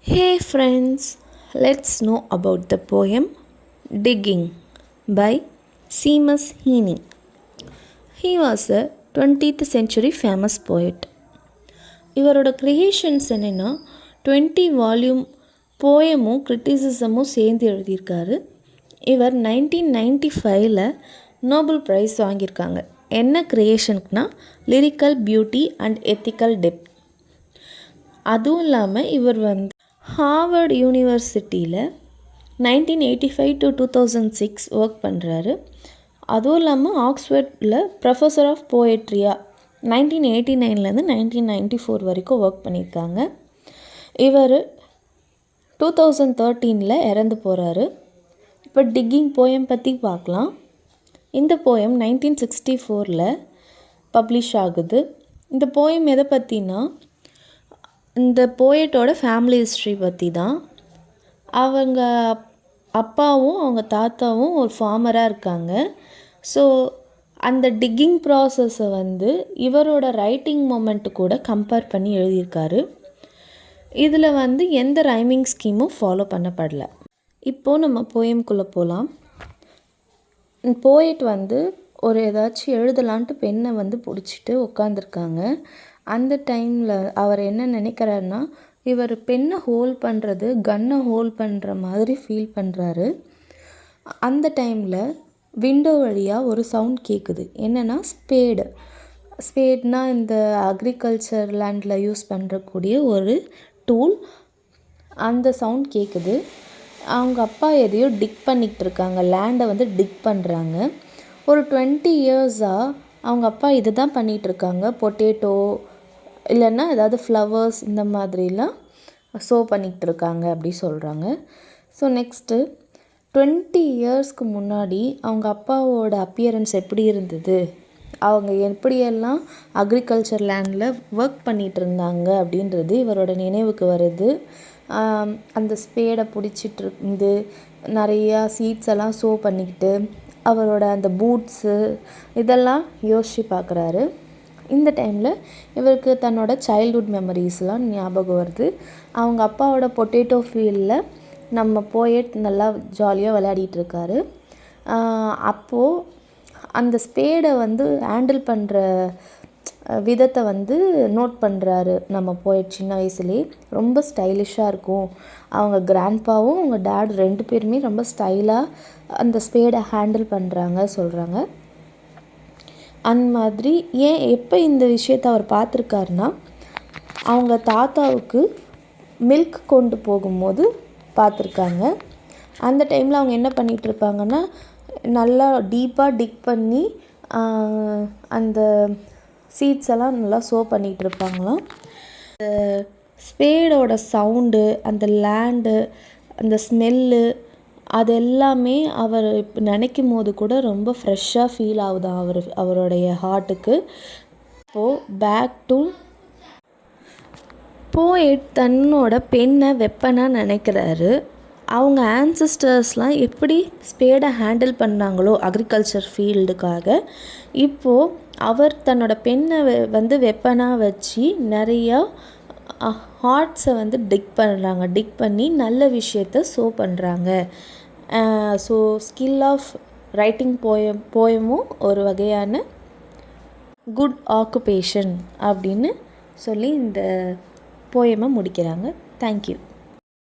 Hey friends, let's know about the poem Digging by Seamus Heaney. He was a 20th century famous poet. இவரோட creations என்னென்னா 20 volume போயமும் கிரிட்டிசிசமும் சேர்ந்து எழுதியிருக்காரு. இவர் 1995 Nobel prize வாங்கியிருக்காங்க. என்ன க்ரியேஷனுக்குனா lyrical beauty and ethical depth. அதுவும் இல்லாமல் இவர் ஹார்வர்ட் யூனிவர்சிட்டியில் 1985 to 2006 ஒர்க் பண்ணுறாரு. அதுவும் இல்லாமல் ஆக்ஸ்ஃபோர்டில் ப்ரொஃபஸர் ஆஃப் போயட்ரியா 1989 1994 வரைக்கும் ஒர்க் பண்ணியிருக்காங்க. இவர் 2013 இறந்து போகிறாரு. இப்போ டிக்கிங் போயம் பற்றி பார்க்கலாம். இந்த போயம் 1964 பப்ளிஷ் ஆகுது. இந்த போயம் எதை பற்றினா இந்த போயட்டோட ஃபேமிலி ஹிஸ்ட்ரி பற்றி தான். அவங்க அப்பாவும் அவங்க தாத்தாவும் ஒரு ஃபார்மராக இருக்காங்க. ஸோ அந்த டிக்கிங் ப்ராசஸை இவரோட ரைட்டிங் மொமெண்ட்டு கூட கம்பேர் பண்ணி எழுதியிருக்காரு. இதில் எந்த ரைமிங் ஸ்கீமும் ஃபாலோ பண்ணப்படலை. இப்போது நம்ம போயம்குள்ளே போகலாம். போயட் ஒரு ஏதாச்சும் எழுதலான்ட்டு பெண்ணை பிடிச்சிட்டு உட்காந்துருக்காங்க. அந்த டைமில் அவர் என்ன நினைக்கிறாருன்னா, இவர் பெண்ணை ஹோல்ட் பண்ணுறது கன்னை ஹோல்ட் பண்ணுற மாதிரி ஃபீல் பண்ணுறாரு. அந்த டைமில் விண்டோ வழியாக ஒரு சவுண்ட் கேட்குது. என்னென்னா ஸ்பேட்னால் இந்த அக்ரிகல்ச்சர் லேண்டில் யூஸ் பண்ணுறக்கூடிய ஒரு டூல். அந்த சவுண்ட் கேட்குது. அவங்க அப்பா எதையோ டிக் பண்ணிகிட்டு இருக்காங்க. லேண்டை டிக் பண்ணுறாங்க. ஒரு 20 இயர்ஸாக அவங்க அப்பா இது தான் பண்ணிகிட்ருக்காங்க. பொட்டேட்டோ இல்லைன்னா ஏதாவது ஃப்ளவர்ஸ் இந்த மாதிரிலாம் ஷோ பண்ணிகிட்டு இருக்காங்க அப்படி சொல்கிறாங்க. ஸோ நெக்ஸ்ட்டு 20 இயர்ஸ்க்கு முன்னாடி அவங்க அப்பாவோட அப்பியரன்ஸ் எப்படி இருந்தது, அவங்க எப்படியெல்லாம் அக்ரிகல்ச்சர் லேண்டில் ஒர்க் பண்ணிகிட்டு இருந்தாங்க அப்படின்றது இவரோட நினைவுக்கு வருது. அந்த ஸ்பேடை பிடிச்சிட்டு இருந்து நிறையா சீட்ஸ் எல்லாம் ஷோ பண்ணிக்கிட்டு அவரோட அந்த பூட்ஸு இதெல்லாம் யோசித்து பார்க்குறாரு. இந்த டைமில் இவருக்கு தன்னோட சைல்ட்ஹுட் மெமரிஸ்லாம் ஞாபகம் வருது. அவங்க அப்பாவோட பொட்டேட்டோ ஃபீல்டில் நம்ம போயட் நல்லா ஜாலியாக விளையாடிட்டுருக்காரு. அப்போது அந்த ஸ்பேடை ஹேண்டில் பண்ணுற விதத்தை நோட் பண்ணுறாரு நம்ம போயட். சின்ன வயசுலேயே ரொம்ப ஸ்டைலிஷாக இருக்கும். அவங்க கிராண்ட்பாவும் அவங்க டேட் 2 பேருமே ரொம்ப ஸ்டைலாக அந்த ஸ்பேடை ஹேண்டில் பண்ணுறாங்க சொல்கிறாங்க. அந்த மாதிரி எப்போ இந்த விஷயத்தை அவர் பார்த்துருக்காருன்னா, அவங்க தாத்தாவுக்கு மில்க் கொண்டு போகும்போது பார்த்துருக்காங்க. அந்த டைமில் அவங்க என்ன பண்ணிகிட்ருப்பாங்கன்னா, நல்லா டீப்பாக டிக் பண்ணி அந்த சீட்ஸ் எல்லாம் நல்லா ஷோ பண்ணிகிட்ருப்பாங்களாம். அந்த ஸ்பேடோட சவுண்டு, அந்த லேண்டு, அந்த ஸ்மெல்லு, அது எல்லாமே அவர் இப்போ நினைக்கும் போது கூட ரொம்ப ஃப்ரெஷ்ஷாக ஃபீல் ஆகுதான் அவருடைய ஹார்ட்டுக்கு. இப்போது பேக் டு போயட் தன்னோட பெண்ணை வெப்பனாக நினைக்கிறாரு. அவங்க ஆன்சிஸ்டர்ஸ்லாம் எப்படி ஸ்பேடை ஹேண்டில் பண்ணாங்களோ அக்ரிகல்ச்சர் ஃபீல்டுக்காக, இப்போது அவர் தன்னோட பெண்ணை வெப்பனாக வச்சு நிறையா ஹார்ட்ஸை டிக் பண்ணி நல்ல விஷயத்த ஷோ பண்ணுறாங்க. ஸோ ஸ்கில் ஆஃப் ரைட்டிங் போயமும் ஒரு வகையான குட் ஆக்குபேஷன் அப்படின்னு சொல்லி இந்த போயமை முடிக்கிறாங்க. தேங்க்யூ.